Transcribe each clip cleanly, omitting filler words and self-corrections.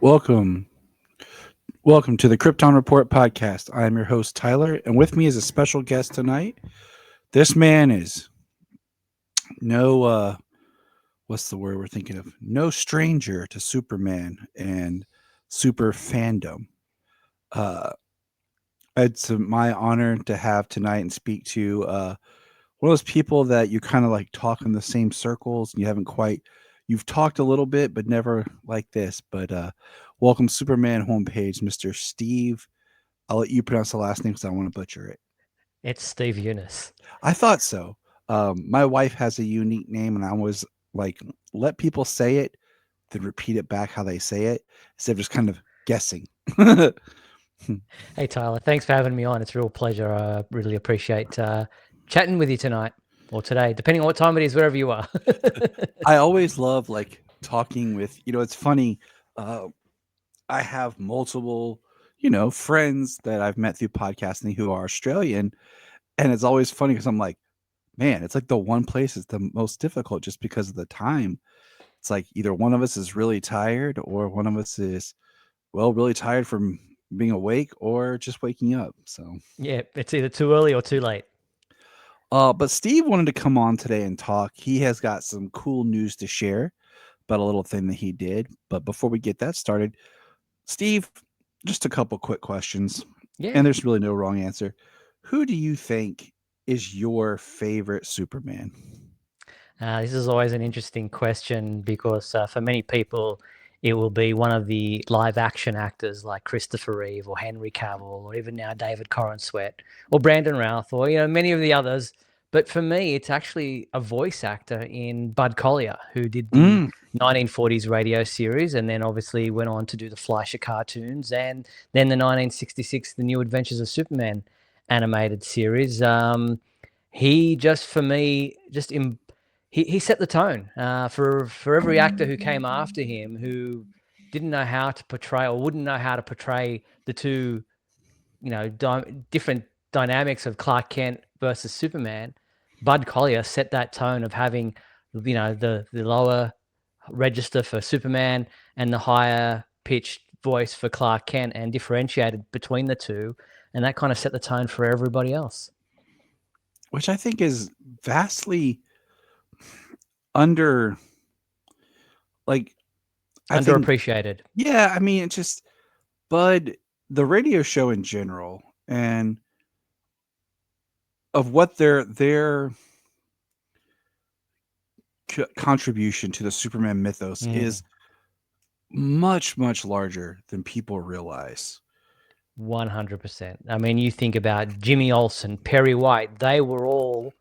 welcome, welcome to the Krypton Report podcast. I am your host Tyler, and with me is a special guest tonight. This man is no, what's the word we're thinking of? No stranger to Superman and super fandom. Uh, it's my honor to have tonight and speak to one of those people that you kind of like talk in the same circles, and you haven't quite. You've talked a little bit, but never like this. But welcome, Superman homepage, Mr. Steve. I'll let you pronounce the last name because I don't want to butcher it. It's Steve Younis. I thought so. My wife has a unique name, and I always like let people say it, then repeat it back how they say it instead of just kind of guessing. Hey, Tyler, thanks for having me on. It's a real pleasure. I really appreciate chatting with you tonight or today, depending on what time it is, wherever you are. I always love like talking with, it's funny. Uh, I have multiple, friends that I've met through podcasting who are Australian. And it's always funny because I'm like, man, it's like the one place is the most difficult just because of the time. It's like either one of us is really tired or one of us is, well, really tired from being awake or just waking up. So, Yeah, it's either too early or too late. but Steve wanted to come on today and talk. He has got some cool news to share about a little thing that he did. But before we get that started, Steve, just a couple quick questions. Yeah. And there's really no wrong answer. Who do you think is your favorite Superman? This is always an interesting question because for many people, it will be one of the live action actors like Christopher Reeve or Henry Cavill or even now David Corenswet or Brandon Routh or many of the others. But for me, it's actually a voice actor in Bud Collyer who did the Mm, 1940s radio series and then obviously went on to do the Fleischer cartoons and then the 1966 The New Adventures of Superman animated series. He just for me just he set the tone for every actor who came after him who didn't know how to portray or wouldn't know how to portray the two, different dynamics of Clark Kent versus Superman. Bud Collyer set that tone of having, the lower register for Superman and the higher pitched voice for Clark Kent and differentiated between the two. And that kind of set the tone for everybody else. which I think is vastly under, like, I think, Underappreciated. yeah, I mean, it's just Bud, the radio show in general, and of what their contribution to the Superman mythos Mm. is much larger than people realize. 100%. I mean, you think about Jimmy Olsen, Perry White, they were all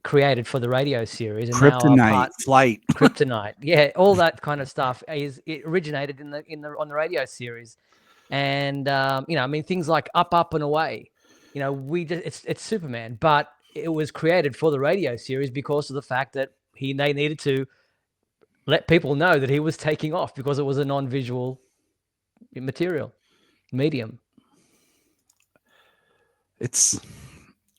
created for the radio series and now are Kryptonite, part Flight. Kryptonite. Yeah, all that kind of stuff it originated in the on the radio series. And I mean things like Up and Away. We just it's Superman, but it was created for the radio series because of the fact that they needed to let people know that he was taking off because it was a non-visual material medium. It's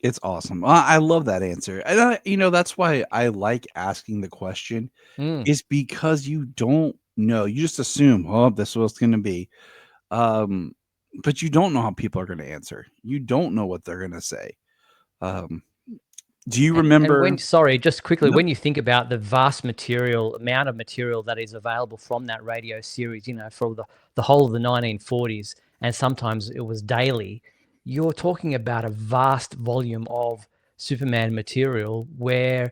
it's awesome. I love that answer. And that's why I like asking the question Mm. is because you don't know. You just assume, oh, this is what it's going to be. Um, but you don't know how people are going to answer. You don't know what they're going to say. Um, do you And remember? when sorry, just quickly, No. when you think about the vast amount of material that is available from that radio series, for the whole of the 1940s, and sometimes it was daily, you're talking about a vast volume of Superman material where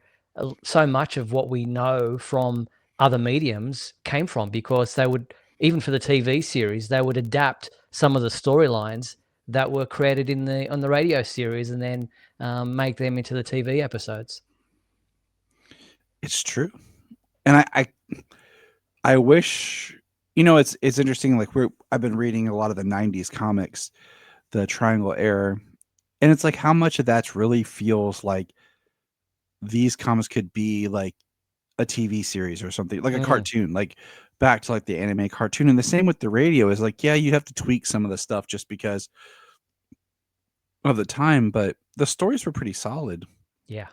so much of what we know from other mediums came from because they would, even for the TV series, they would adapt some of the storylines that were created on the radio series and then make them into the TV episodes. It's true, and I wish it's interesting. Like I've been reading a lot of the '90s comics, the Triangle Era, and it's like how much of that really feels like these comics could be like a TV series or something, like a Mm. cartoon, like back to like the anime cartoon. And the same with the radio is like, yeah, you have to tweak some of the stuff just because of the time, but the stories were pretty solid. Yeah.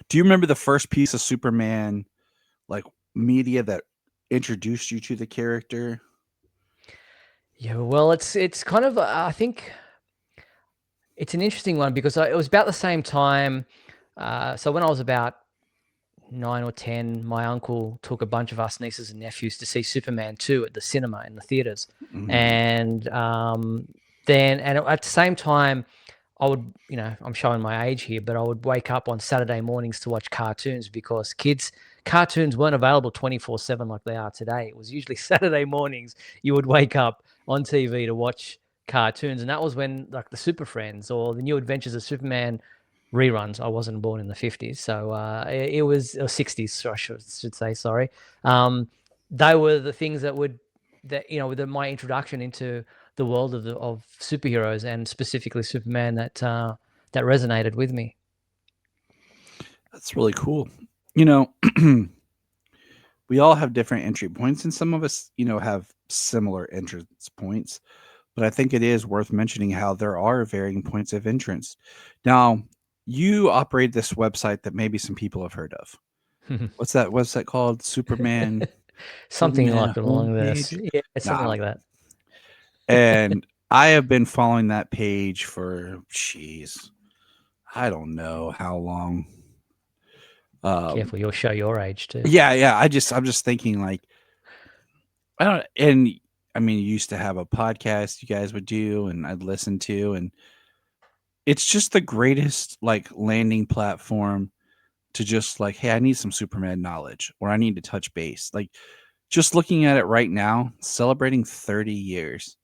Do you remember the first piece of Superman like media that introduced you to the character? Yeah, well, it's kind of I think it's an interesting one because it was about the same time. So when I was about 9 or 10, my uncle took a bunch of us nieces and nephews to see Superman 2 at the cinema in the theaters. Mhm. And then, and at the same time, I would, I'm showing my age here, but I would wake up on Saturday mornings to watch cartoons because cartoons weren't available 24/7 like they are today. It was usually Saturday mornings you would wake up on TV to watch cartoons. And that was when, like, the Super Friends or the New Adventures of Superman reruns. I wasn't born in the 50s, so it was or 60s. So I should say, sorry. They were the things my introduction into the world of superheroes and specifically Superman that resonated with me. That's really cool. You know, we all have different entry points, and some of us, have similar entrance points. But I think it is worth mentioning how there are varying points of entrance. Now, you operate this website that maybe some people have heard of. What's that website called? Something Superman like along this, homepage? yeah, something Nah. like that. And I have been following that page for, jeez, I don't know how long. Um, Careful, you'll show your age too. yeah. I'm just thinking like, I don't, and I mean, you used to have a podcast you guys would do, and I'd listen to, and it's just the greatest like landing platform to just like, hey, I need some Superman knowledge, or I need to touch base. Like, just looking at it right now, celebrating 30 years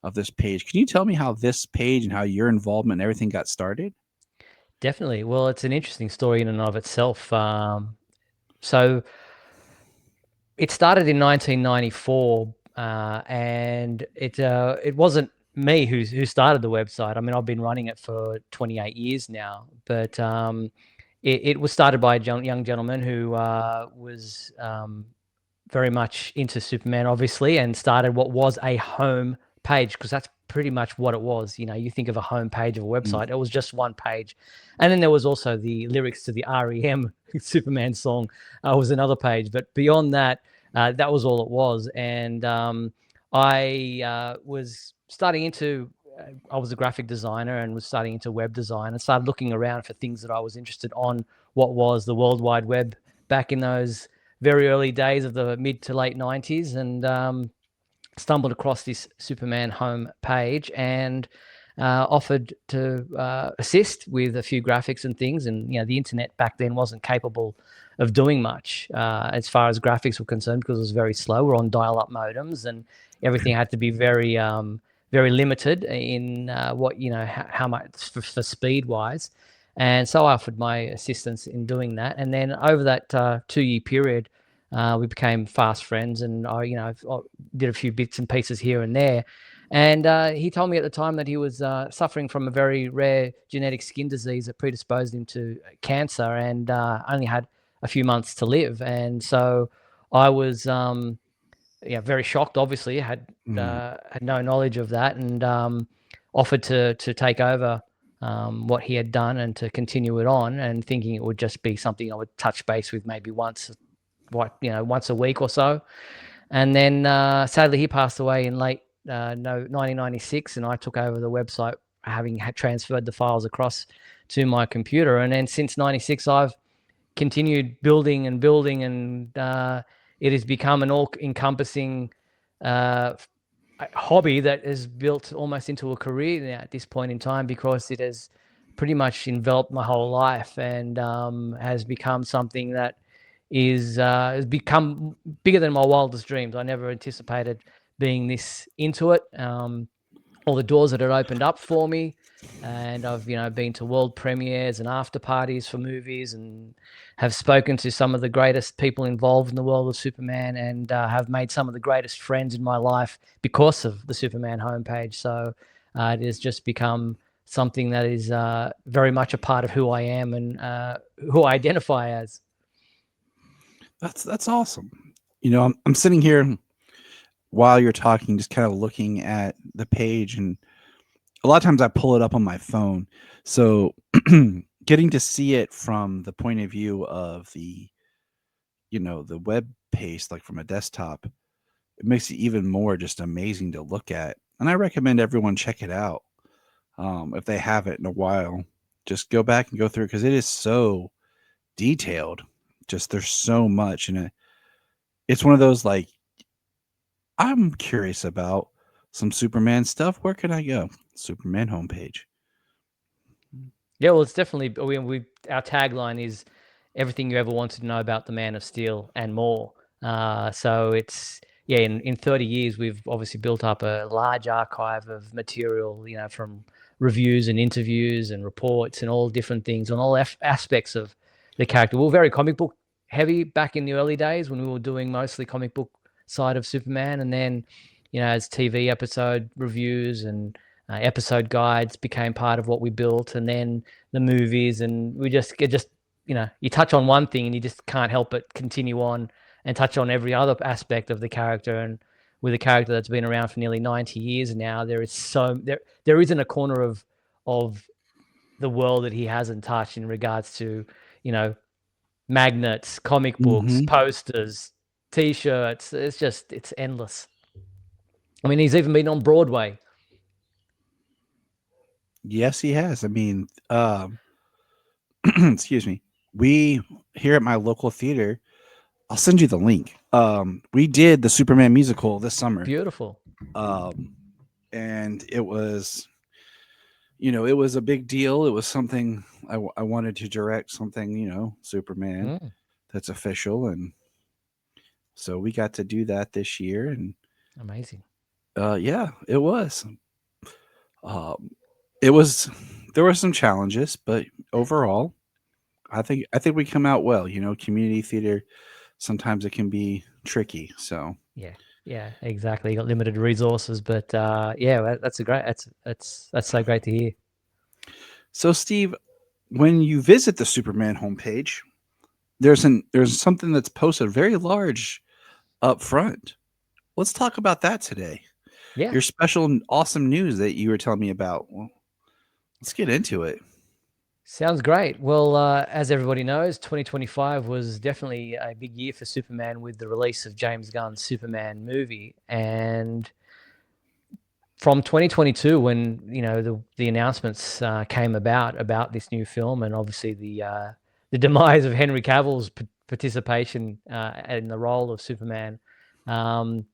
of this page. Can you tell me how this page and how your involvement and everything got started? Definitely. Well, it's an interesting story in and of itself. So it started in 1994, and it wasn't me who started the website. I mean, I've been running it for 28 years now, but it was started by a young gentleman who was very much into Superman, obviously, and started what was a home page because that's pretty much what it was. You think of a home page of a Mm. website, it was just one page. And then there was also the lyrics to the REM Superman song was another page. But beyond that, that was all it was. And I was starting into I was a graphic designer and was starting into web design and started looking around for things that I was interested on what was the World Wide Web back in those very early days of the mid to late 90s, and stumbled across this Superman home page and offered to assist with a few graphics and things. And the internet back then wasn't capable of doing much as far as graphics were concerned because it was very slow. We're on dial-up modems, and everything had to be very limited in how much for speed wise. And so I offered my assistance in doing that. And then over that 2-year period, we became fast friends, and I did a few bits and pieces here and there. And he told me at the time that he was suffering from a very rare genetic skin disease that predisposed him to cancer, and only had a few months to live. And so I was, very shocked. Obviously, Mm. had no knowledge of that, and offered to take over what he had done and to continue it on, and thinking it would just be something I would touch base with maybe once a week or so. And then sadly, he passed away in late 1996, and I took over the website, having transferred the files across to my computer. And then since '96, I've continued building and building, and it has become an all-encompassing hobby that has built almost into a career now at this point in time, because it has pretty much enveloped my whole life, and has become something that has become bigger than my wildest dreams. I never anticipated being this into it. All the doors that it opened up for me, and I've been to world premieres and after parties for movies, and have spoken to some of the greatest people involved in the world of Superman, and have made some of the greatest friends in my life because of the Superman homepage. So it has just become something that is very much a part of who I am and who I identify as. That's awesome. I'm sitting here while you're talking, just kind of looking at the page, and a lot of times I pull it up on my phone. So getting to see it from the point of view of the web paste, like from a desktop, it makes it even more just amazing to look at. And I recommend everyone check it out. If they haven't in a while, just go back and go through because it is so detailed. Just there's so much, and it's one of those like I'm curious about some Superman stuff. Where can I go? Superman homepage. Yeah, well, it's definitely we our tagline is everything you ever wanted to know about the Man of Steel and more. So it's yeah, in 30 years we've obviously built up a large archive of material, you know, from reviews and interviews and reports and all different things on all aspects of the character. We were very comic book heavy back in the early days when we were doing mostly comic book side of Superman, and then you know as TV episode reviews and episode guides became part of what we built, and then the movies, and we just you know you touch on one thing and you just can't help but continue on and touch on every other aspect of the character. And with a character that's been around for nearly 90 years now, there isn't a corner of the world that he hasn't touched in regards to you know magnets, comic books, Mm-hmm. posters, t-shirts. It's endless. I mean, he's even been on Broadway. Yes, he has. I mean, excuse me. We here at my local theater, I'll send you the link. We did the Superman musical this summer. Beautiful. Um, and it was, it was a big deal. It was something I wanted to direct something, Superman Mm, that's official. And so we got to do that this year. And amazing. yeah, it was. Um, it was, there were some challenges, but overall, I think we come out well. Community theater, sometimes it can be tricky. So, Yeah, yeah, exactly. You got limited resources, but yeah, that's a great. That's so great to hear. so Steve, when you visit the Superman homepage, there's something that's posted very large up front. Let's talk about that today. Yeah, Your special and awesome news that you were telling me about. Well, let's get into it. sounds great. Well, as everybody knows, 2025 was definitely a big year for Superman with the release of James Gunn's Superman movie, and from 2022 when you know the announcements came about this new film, and obviously the demise of Henry Cavill's participation in the role of Superman. um,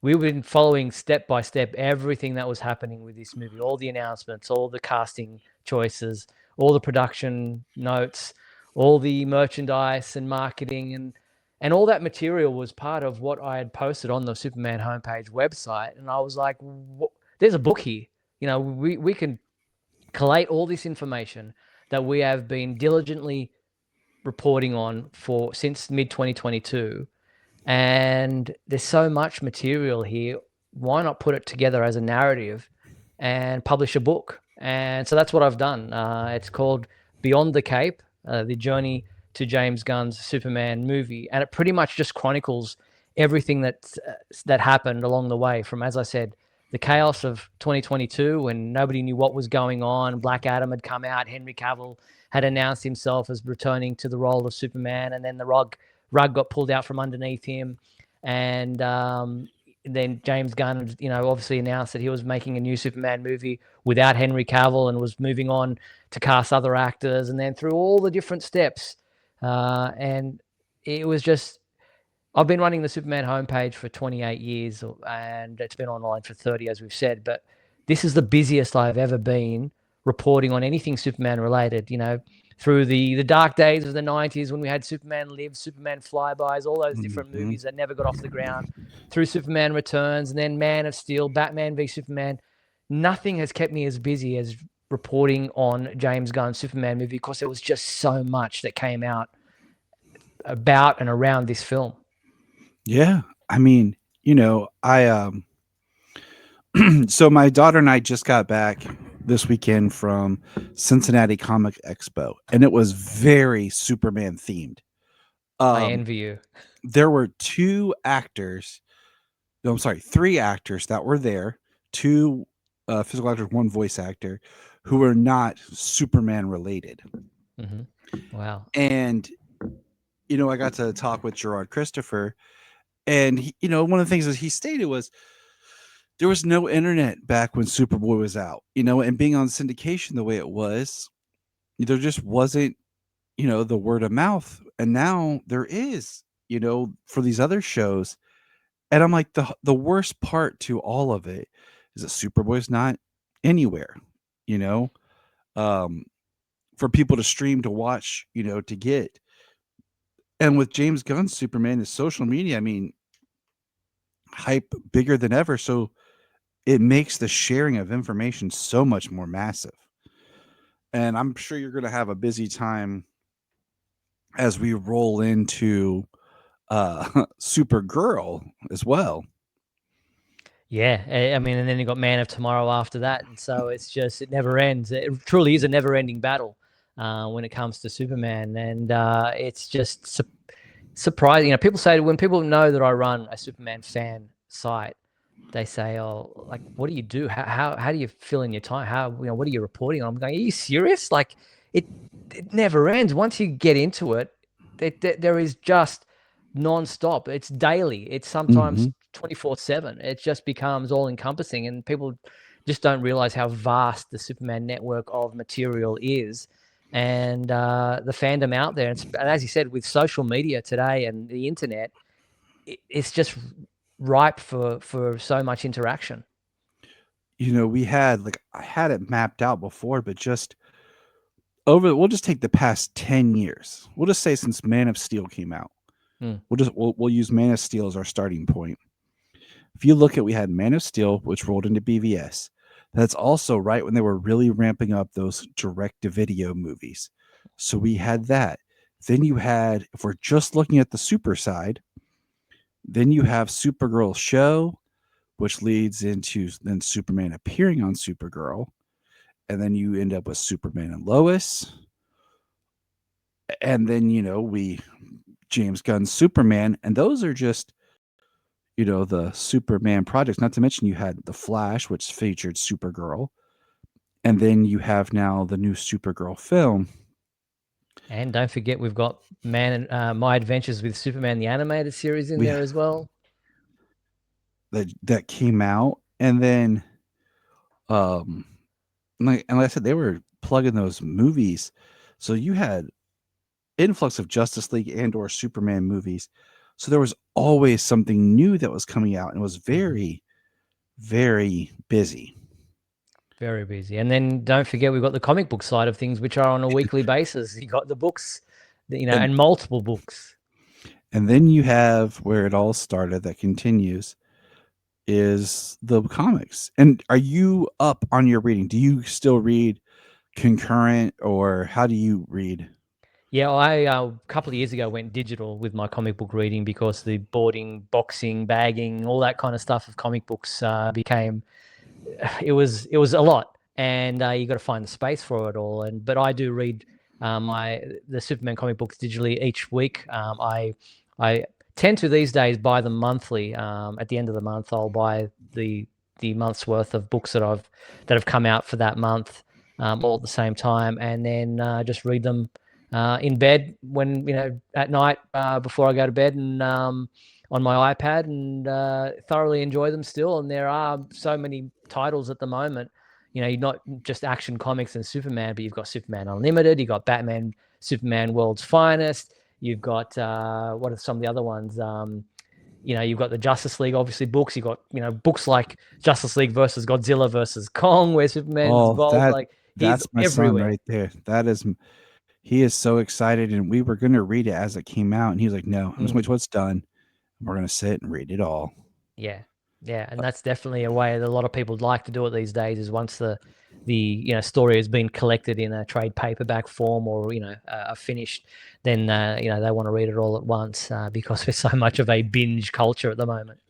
we've been following step by step everything that was happening with this movie, all the announcements, all the casting choices, all the production notes, all the merchandise and marketing, and all that material was part of what I had posted on the Superman homepage website. And I was like, there's a book here. You know, we can collate all this information that we have been diligently reporting on for since mid 2022, and there's so much material here. Why not put it together as a narrative and publish a book? And so that's what I've done. It's called Beyond the Cape: The Journey to James Gunn's Superman movie, and it pretty much just chronicles everything that happened along the way. From, as I said, the chaos of 2022 when nobody knew what was going on. Black Adam had come out. Henry Cavill had announced himself as returning to the role of Superman, and then the rug got pulled out from underneath him, and then James Gunn, you know, obviously announced that he was making a new Superman movie without Henry Cavill and was moving on to cast other actors, and then through all the different steps, and it was just. I've been running the Superman homepage for 28 years, and it's been online for 30, as we've said. But this is the busiest I've ever been reporting on anything Superman related. You know, through the dark days of the 90s when we had Superman Lives, Superman Flybys, all those different Mhm. movies that never got off the ground, through Superman Returns, and then Man of Steel, Batman v Superman. Nothing has kept me as busy as reporting on James Gunn's Superman movie, because there was just so much that came out about and around this film. Yeah. I mean, I so my daughter and I just got back this weekend from Cincinnati Comic Expo, and it was very Superman themed. I Um, envy you. there were two actors. No, I'm sorry, three actors that were there. Two physical actors, one voice actor, who were not Superman related. Hmm. Wow. And I got to talk with Gerard Christopher, And one of the things that he stated was there was no internet back when Superboy was out, and being on syndication the way it was, there just wasn't, the word of mouth. And now there is, for these other shows. And I'm like, the worst part to all of it is that Superboy's not anywhere, you know, um, for people to stream, to watch, to get. And with James Gunn Superman, his social media, I mean, hype bigger than ever. So it makes the sharing of information so much more massive. And I'm sure you're going to have a busy time as we roll into Supergirl as well. Yeah, I mean, and then you got Man of Tomorrow after that, and so it's just it never ends. It truly is a never-ending battle when it comes to Superman, and it's just surprising. People say when people know that I run a Superman fan site, they say, "Oh, like, what do you do? How do you fill in your time? How what are you reporting on?" I'm going, "Are you serious? Like, it it never ends. Once you get into it, there is just non-stop. It's daily. It's sometimes Mm-hmm. 24/7. It just becomes all encompassing, and people just don't realize how vast the Superman network of material is, and the fandom out there. And as you said, with social media today and the internet, it's just ripe for so much interaction. We had like I had it mapped out before, but just we'll just take the past 10 years. We'll just say since Man of Steel came out. Mm. We'll use Man of Steel as our starting point. If you look at, we had Man of Steel, which rolled into BVS. That's also right when they were really ramping up those direct to video movies. So we had that. Then you had, if we're just looking at the super side, then you have Supergirl show, which leads into then Superman appearing on Supergirl. And then you end up with Superman and Lois. And then, we James Gunn Superman. And those are just, the Superman projects. Not to mention you had The Flash, which featured Supergirl. And then you have now the new Supergirl film. And don't forget, we've got My Adventures with Superman, the animated series, in We there as well. that came out. And then um like I said, they were plugging those movies. So you had influx of Justice League and or Superman movies. So there was always something new that was coming out, and it was very, very busy. Very busy. And then don't forget, we've got the comic book side of things, which are on a weekly basis. You got the books, And and multiple books. and then you have where it all started that continues is the comics. And are you up on your reading? Do you still read concurrent, or how do you read? Yeah, I a couple of years ago went digital with my comic book reading because the boarding, boxing, bagging, all that kind of stuff of comic books became it was a lot, and you got to find the space for it all. And but I do read the Superman comic books digitally each week. I tend to these days buy them monthly. At the end of the month, I'll buy the month's worth of books that have come out for that month, all at the same time, and then just read them in bed when at night before I go to bed, and on my iPad, and thoroughly enjoy them still. And there are so many titles at the moment. You're not just Action Comics and Superman, but you've got Superman Unlimited, you've got Batman, Superman World's Finest, you've got what are some of the other ones? You've got the Justice League, obviously books. You've got books like Justice League versus Godzilla versus Kong, where Superman's Oh, involved. Like he's that's my son everywhere. right there. He is so excited, and we were going to read it as it came out, and he was like, "No, I'm just Mm. wait till it's done. We're going to sit and read it all." Yeah, yeah, and that's definitely a way that a lot of people like to do it these days. Is once the story has been collected in a trade paperback form, or finished, then they want to read it all at once because there's so much of a binge culture at the moment.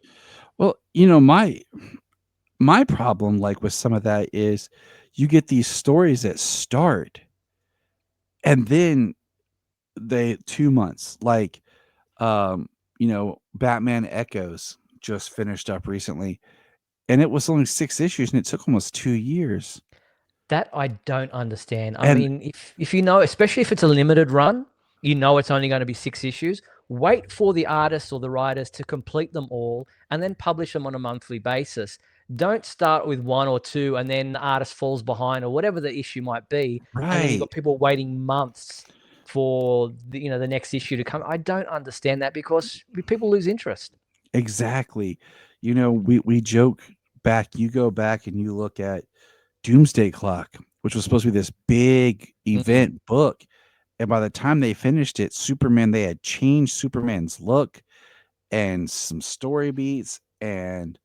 Well, my problem, like with some of that, is you get these stories that start, and then they 2 months, like Batman Echoes just finished up recently, and it was only 6 issues, and it took almost 2 years. That I don't understand. I And mean, if especially if it's a limited run, it's only going to be 6 issues. wait for the artists or the writers to complete them all and then publish them on a monthly basis. Don't start with one or two and then the artist falls behind or whatever the issue might be, and then you've Right. got people waiting months for the next issue to come. I don't understand that because people lose interest. Exactly. We joke back, you go back and you look at Doomsday Clock, which was supposed to be this big Mm. event book. And by the time they finished it, Superman, they had changed Superman's look and some story beats, and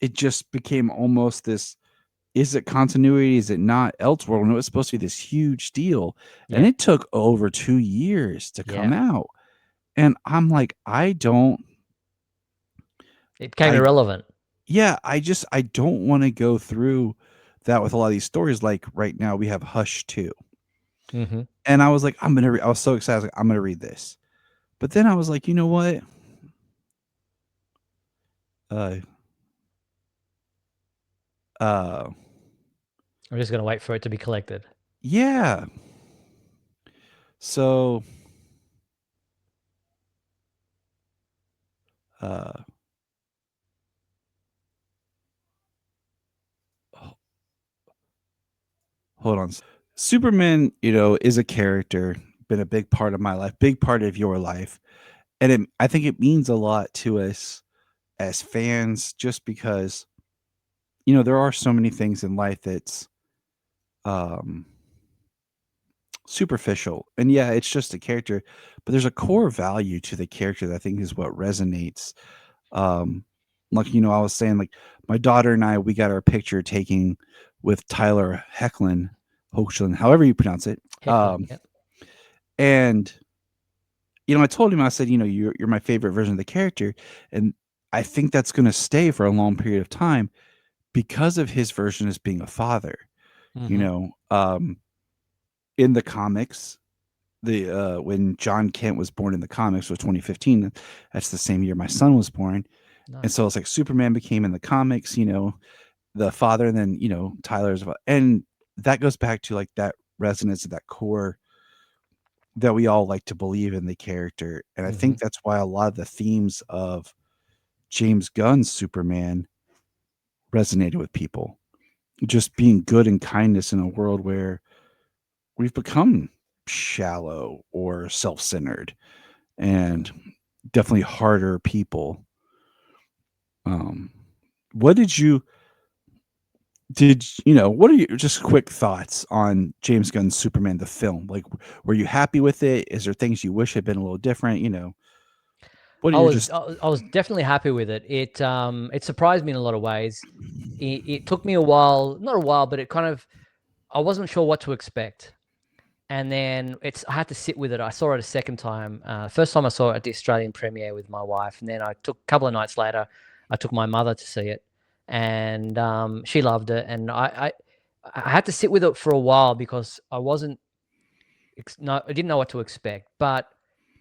it just became almost this, is it continuity? Is it not? Elseworld, and it was supposed to be this huge deal. And Yeah, it took over 2 years to come yeah. out. And I'm like, It became I, irrelevant. yeah, I don't want to go through that with a lot of these stories. Like right now, we have Hush 2. Hmm. And I was like, I was so excited. I was like, I'm going to read this. But then I was like, you know what? Uh, uh, I'm just going to wait for it to be collected. yeah. So, uh, hold on. Superman, is a character, been a big part of my life, big part of your life. And I think it means a lot to us as fans just because, there are so many things in life that's um, superficial. And yeah, it's just a character, but there's a core value to the character that I think is what resonates. Um, like, I was saying, like, my daughter and I, we got our picture taken with Tyler Hoechlin, however you pronounce it. Heckling. Yeah. And I told him, I said, you're my favorite version of the character, and I think that's going to stay for a long period of time because of his version as being a father. You Hmm. know, in the comics, the when John Kent was born in the comics was 2015. That's the same year my son was born, and Nice. so it's like Superman became in the comics, the father, and then Tyler's, and that goes back to like that resonance of that core that we all like to believe in the character. And I Hmm. think that's why a lot of the themes of James Gunn's Superman resonated with people. Just being good and kindness in a world where we've become shallow or self-centered and definitely harder people. Um, what what are your just quick thoughts on James Gunn's Superman the film? Like, were you happy with it? Is there things you wish had been a little different? What are I your was just I I was definitely happy with it. It surprised me in a lot of ways. It took me a while, not a while, but it kind of I wasn't sure what to expect. And then I had to sit with it. I saw it a second time. First time I saw it at the Australian premiere with my wife, and then I took a couple of nights later. I took my mother to see it, and she loved it. And I had to sit with it for a while because I wasn't no, I didn't know what to expect. But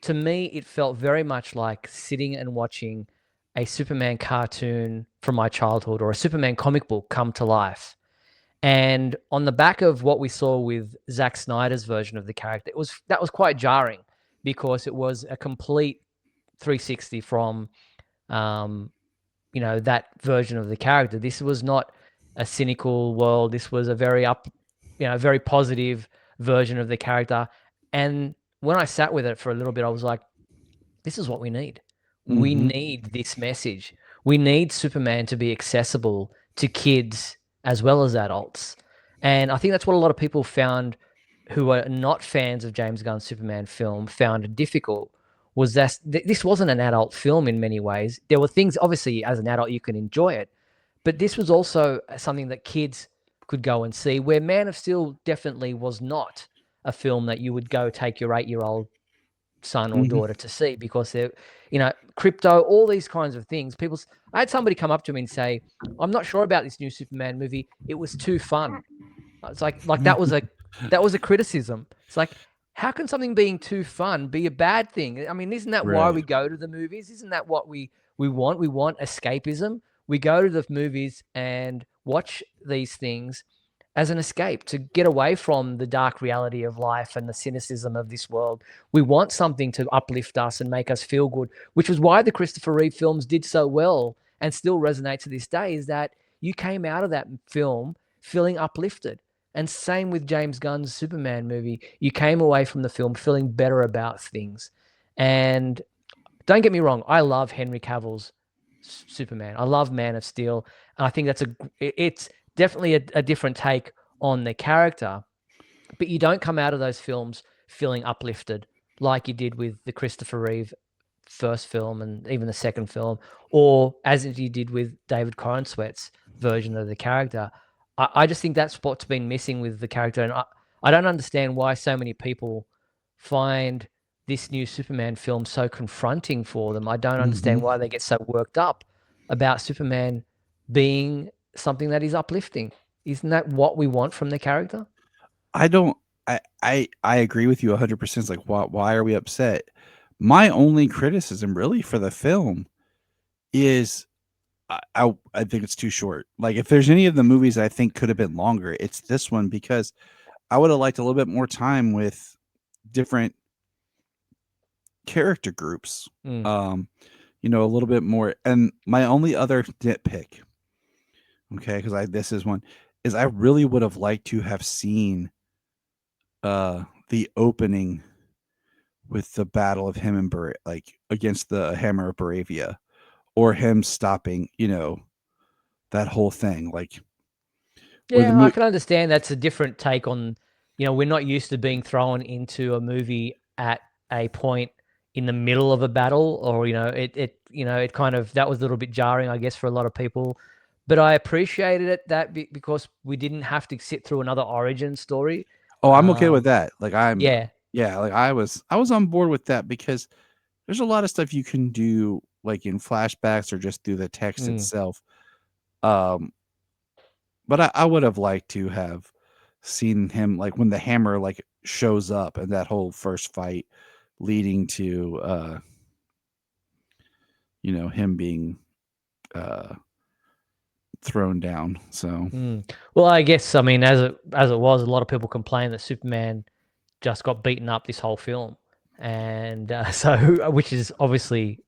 to me, it felt very much like sitting and watching a Superman cartoon from my childhood or a Superman comic book come to life. And on the back of what we saw with Zack Snyder's version of the character, that was quite jarring because it was a complete 360 from um, that version of the character. This was not a cynical world. This was a very positive version of the character. And when I sat with it for a little bit, I was like, this is what we need. We mm-hmm, need this message. We need Superman to be accessible to kids as well as adults. And I think that's what a lot of people found who are not fans of James Gunn's Superman film found difficult was that this wasn't an adult film in many ways. There were things, obviously, as an adult, you can enjoy it, but this was also something that kids could go and see, where Man of Steel definitely was not a film that you would go take your 8-year-old son or mm-hmm. daughter to see because crypto, all these kinds of things. I had somebody come up to me and say, I'm not sure about this new Superman movie. It was too fun. It's like that was a criticism. It's like, how can something being too fun be a bad thing? I mean, isn't that why Right. we go to the movies? Isn't that what we want? We want escapism. We go to the movies and watch these things as an escape to get away from the dark reality of life and the cynicism of this world. We want something to uplift us and make us feel good, which was why the Christopher Reeve films did so well and still resonate to this day, is that you came out of that film feeling uplifted. And same with James Gunn's Superman movie. You came away from the film feeling better about things. And don't get me wrong, I love Henry Cavill's Superman. I love Man of Steel, and I think it's definitely a different take on the character. But you don't come out of those films feeling uplifted like you did with the Christopher Reeve first film and even the second film, or as you did with David Corenswet's version of the character. I just think that's what's been missing with the character, and I don't understand why so many people find this new Superman film so confronting for them. I don't understand Hmm. why they get so worked up about Superman being something that is uplifting. Isn't that what we want from the character? I don't. I agree with you 100%. It's like, why are we upset? My only criticism, really, for the film is I think it's too short. Like, if there's any of the movies I think could have been longer, it's this one because I would have liked a little bit more time with different character groups. Mm. Um, a little bit more. And my only other nitpick, okay, because I this is one, is I really would have liked to have seen the opening with the battle of him and like against the Hammer of Baravia, or him stopping, that whole thing, like where the Yeah, I can understand that's a different take on, we're not used to being thrown into a movie at a point in the middle of a battle, or it kind of, that was a little bit jarring, I guess, for a lot of people. But I appreciated it because we didn't have to sit through another origin story. Oh, I'm okay with Um, that. Like yeah. yeah, like I was on board with that because there's a lot of stuff you can do like in flashbacks or just through the text Mm. itself. Um, but I would have liked to have seen him like when the hammer like shows up and that whole first fight leading to him being uh thrown down. So Mm. Well, I guess, I mean, as it was, a lot of people complained that Superman just got beaten up this whole film, and so which is obviously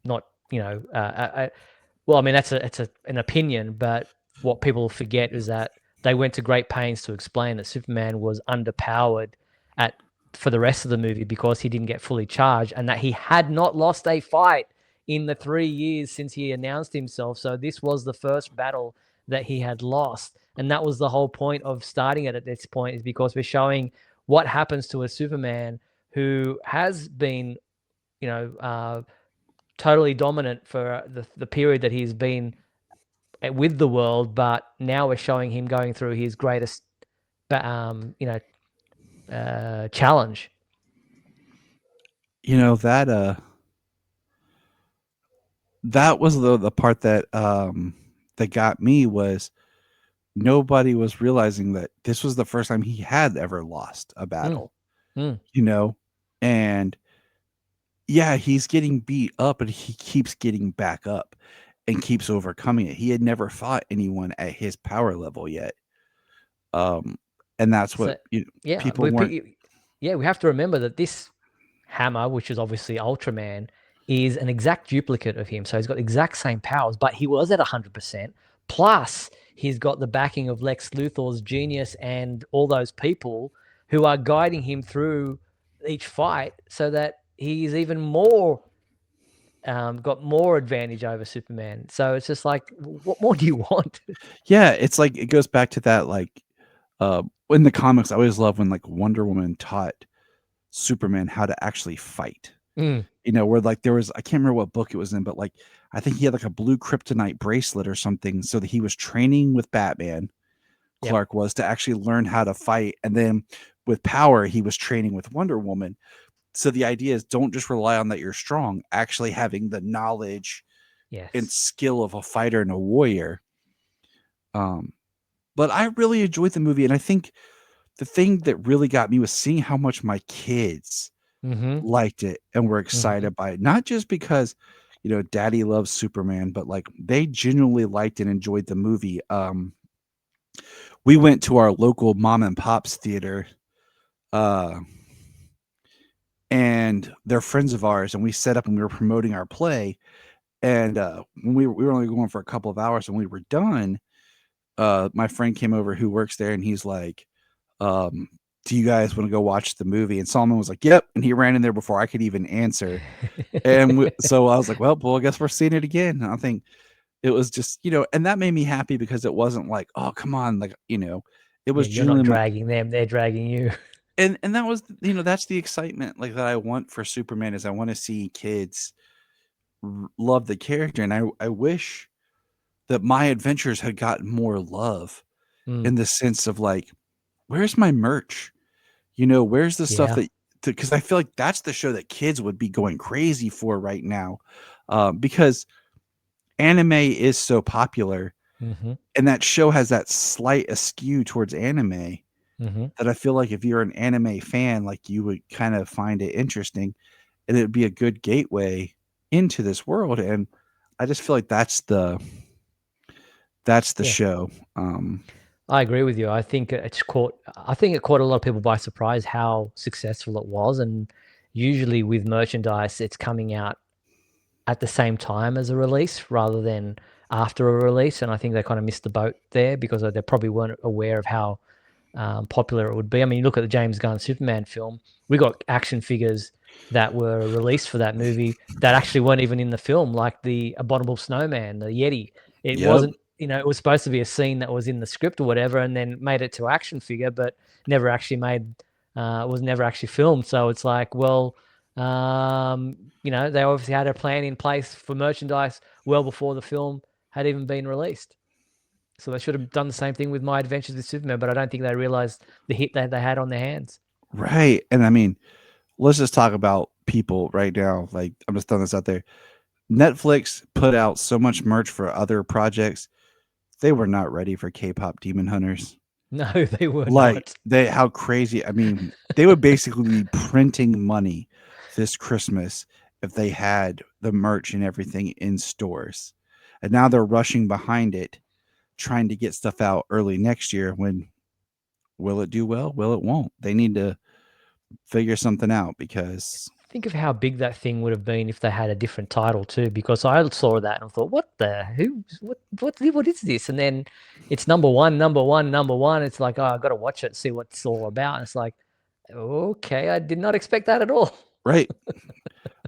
not, well, I mean, that's an opinion, but what people forget is that they went to great pains to explain that Superman was underpowered at for the rest of the movie because he didn't get fully charged, and that he had not lost a fight in the 3 years since he announced himself. So this was the first battle that he had lost, and that was the whole point of starting it at this point, is because we're showing what happens to a Superman who has been, you know, uh, totally dominant for the period that he's been with the world, but now we're showing him going through his greatest, challenge. that that was the part that got me was nobody was realizing that this was the first time he had ever lost a Mm, battle, mm. you know? And yeah, he's getting beat up, but he keeps getting back up and keeps overcoming it. He had never fought anyone at his power level yet. Um, and that's what So yeah, people weren't. we have to remember that this Hammer, which is obviously Ultraman, is an exact duplicate of him. So he's got the exact same powers, but he was at 100%. Plus, he's got the backing of Lex Luthor's genius and all those people who are guiding him through each fight, so that he's even more, got more advantage over Superman. So it's just like, what more do you want? Yeah, it's like it goes back to that like in the comics. I always love when like Wonder Woman taught Superman how to actually fight. Mm, Where like there was I can't remember what book it was in, but like I think he had like a blue kryptonite bracelet or something, so that he was training with Batman. yep. Clark was to actually learn how to fight, and then with power, he was training with Wonder Woman. So the idea is don't just rely on that you're strong, actually having the knowledge and Yes. skill of a fighter and a warrior. Um, but I really enjoyed the movie, and I think the thing that really got me was seeing how much my kids Mm-hmm. liked it and were Mm-hmm. excited by it. Not just because, daddy loves Superman, but like they genuinely liked and enjoyed the movie. we went to our local mom and pop's theater, uh, and they're friends of ours, and we set up and we were promoting our play. And when we were only going for a couple of hours, and we were done, my friend came over who works there, and he's like, "Do you guys want to go watch the movie?" And Solomon was like, "Yep," and he ran in there before I could even answer. And so I was like, well, I guess we're seeing it again. And I think it was just, and that made me happy because it wasn't like, oh, come on, like, it Yeah, was you're not genuinely like, dragging them; they're dragging you. and that was, that's the excitement like that I want for Superman is I want to see kids love the character, and I wish that my adventures had gotten more love Mm, in the sense of like, where's my merch? Where's the stuff yeah. that because I feel like that's the show that kids would be going crazy for right now, because anime is so popular, Mhm, and that show has that slight askew towards anime mhm. that I feel like if you're an anime fan, like you would kind of find it interesting, and it would be a good gateway into this world. And I just feel like that's the Yeah. show. I agree with you. I think it caught a lot of people by surprise how successful it was, and usually with merchandise, it's coming out at the same time as a release rather than after a release, and I think they kinda missed the boat there because they probably weren't aware of how popular it would be. I mean, you look at the James Gunn Superman film, we got action figures that were released for that movie that actually weren't even in the film, like the Abominable Snowman, the Yeti. It Yep. wasn't, it was supposed to be a scene that was in the script or whatever, and then made it to action figure, but never actually was never actually filmed. So it's like, well, they obviously had a plan in place for merchandise well before the film had even been released. So they should have done the same thing with My Adventures with Superman, but I don't think they realized the hit that they had on their hands. Right. And I mean, let's just talk about people right now. Like, I'm just throwing this out there. Netflix put out so much merch for other projects. They were not ready for K-pop Demon Hunters. No, they were Like, not. how crazy. I mean, they would basically be printing money this Christmas if they had the merch and everything in stores. And now they're rushing behind it, trying to get stuff out early next year when will it do well? Will it won't? They need to figure something out because Think of how big that thing would have been if they had a different title too, because I saw that and thought, what the who what is this? And then it's number one, number one, number one. It's like, oh, I gotta watch it, see what it's all about. And it's like, okay, I did not expect that at all. right.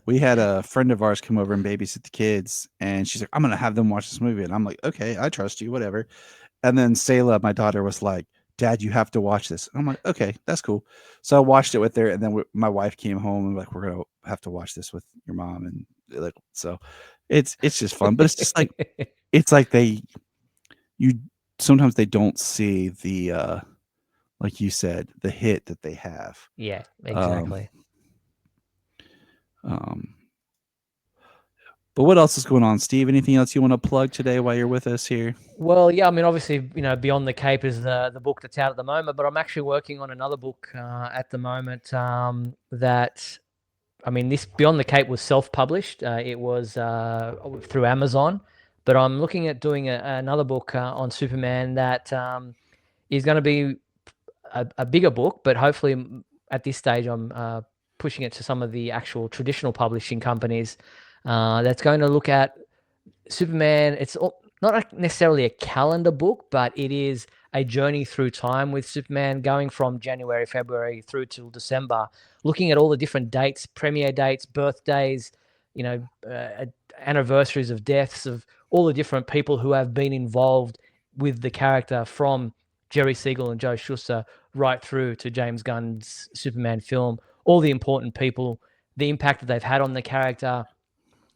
We had a friend of ours come over and babysit the kids, and she's like, "I'm gonna have them watch this movie," and I'm like, "Okay, I trust you, whatever." And then Selah, my daughter, was like, "Dad, you have to watch this." And I'm like, "Okay, that's cool." So I watched it with her, and then my wife came home and like, "We're gonna have to watch this with your mom," and like, so it's just fun, but it's just like they you sometimes they don't see the like you said the hit that they have. Yeah, Um, exactly. um, but what else is going on, Steve? Anything else you want to plug today while you're with us here? Well, yeah, I mean, obviously, Beyond the Cape is the book that's out at the moment, but I'm actually working on another book at the moment that I mean, this Beyond the Cape was self-published. It was through Amazon, but I'm looking at doing another book on Superman that is going to be a bigger book, but hopefully at this stage I'm pushing it to some of the actual traditional publishing companies. That's going to look at Superman. Not necessarily a calendar book, but it is a journey through time with Superman, going from January, February through till December, looking at all the different dates, premiere dates, birthdays, you know, uh, anniversaries of deaths of all the different people who have been involved with the character from Jerry Siegel and Joe Shuster right through to James Gunn's Superman film, all the important people, the impact that they've had on the character,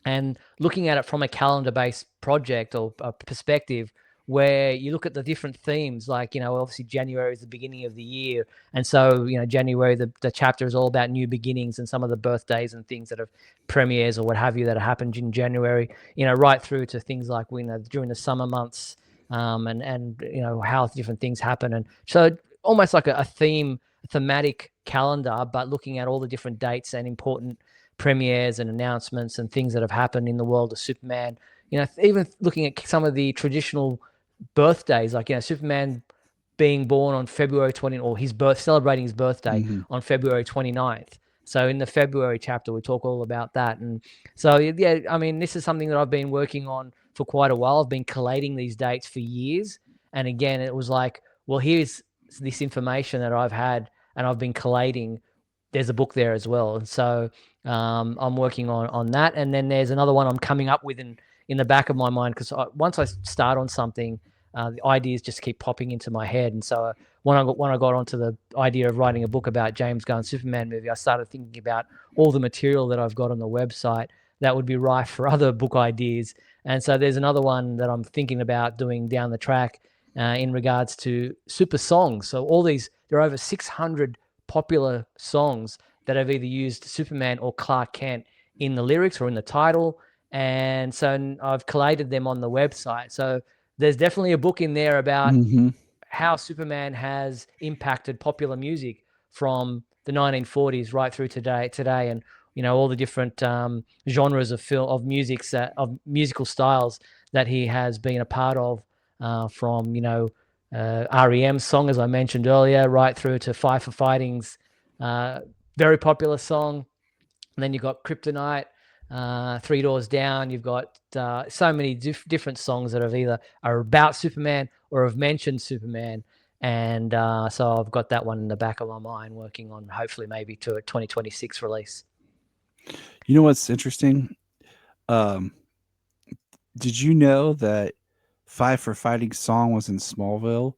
and looking at it from a calendar based project or a perspective where you look at the different themes, like, obviously January is the beginning of the year. And so, January, the chapter is all about new beginnings and some of the birthdays and things that have premieres or what have you that have happened in January, right through to things like, during the summer months, and how different things happen. And so almost like a thematic calendar, but looking at all the different dates and important premieres and announcements and things that have happened in the world of Superman. Even looking at some of the traditional birthdays, like Superman being born on February 20, or celebrating his birthday Hmm. on February 29th. So in the February chapter, we talk all about that. And so, yeah, I mean, this is something that I've been working on for quite a while. I've been collating these dates for years. And again, it was like, well, here's this information that I've had and I've been collating. There's a book there as well. And so I'm working on that. And then there's another one I'm coming up with in the back of my mind, because once I start on something, the ideas just keep popping into my head. And so when I got onto the idea of writing a book about James Gunn Superman movie, I started thinking about all the material that I've got on the website that would be rife for other book ideas. And so there's another one that I'm thinking about doing down the track in regards to super songs. So there are over 600 popular songs that have either used Superman or Clark Kent in the lyrics or in the title. And so I've collated them on the website. So there's definitely a book in there about Hmm. how Superman has impacted popular music from the 1940s right through today, and all the different genres of musical styles that he has been a part of, from REM's song, as I mentioned earlier, right through to Five for Fighting's very popular song. And then you've got Kryptonite, Three Doors Down. You've got so many different songs that are about Superman or have mentioned Superman. And so I've got that one in the back of my mind, working on hopefully maybe to a 2026 release. You know what's interesting? Um, did you know that Five for Fighting song was in Smallville?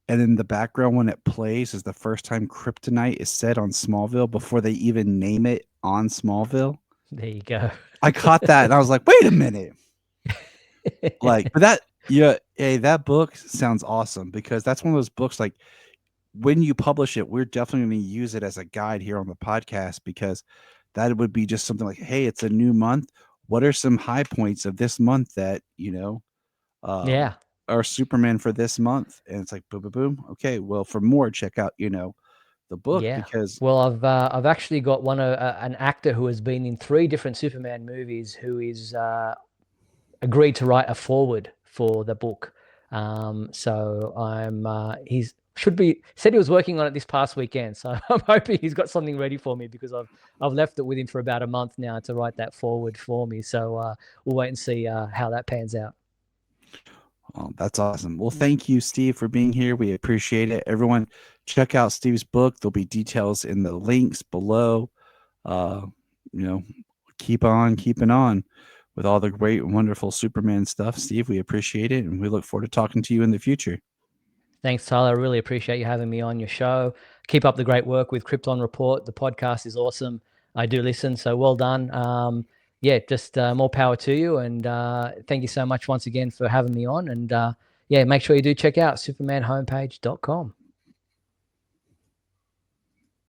And in the background when it plays is the first time Kryptonite is said on Smallville before they even name it on Smallville. There you go. I caught that and I was like, wait a minute. Like, but that, yeah, hey, that book sounds awesome because that's one of those books, like, when you publish it, we're definitely going to use it as a guide here on the podcast, because that would be just something like, hey, it's a new month. What are some high points of this month that, um, Yeah. are Superman for this month? And it's like, boom, boom, boom. Okay, well, for more, check out, the book, Yeah. because Well, I've actually got an actor who has been in 3 different Superman movies, who is agreed to write a foreword for the book. So he's should be said he was working on it this past weekend. So I'm hoping he's got something ready for me, because I've left it with him for about a month now to write that foreword for me. So we'll wait and see how that pans out. oh, that's awesome. Well, thank you, Steve, for being here. We appreciate it. Everyone, check out Steve's book. There'll be details in the links below. Uh, you know, keep on keeping on with all the great and wonderful Superman stuff. Steve, we appreciate it, and we look forward to talking to you in the future. Thanks, Tyler. I really appreciate you having me on your show. Keep up the great work with Krypton Report. The podcast is awesome. I do listen, so well done. Yeah, just more power to you. And thank you so much once again for having me on. And yeah, make sure you do check out supermanhomepage.com.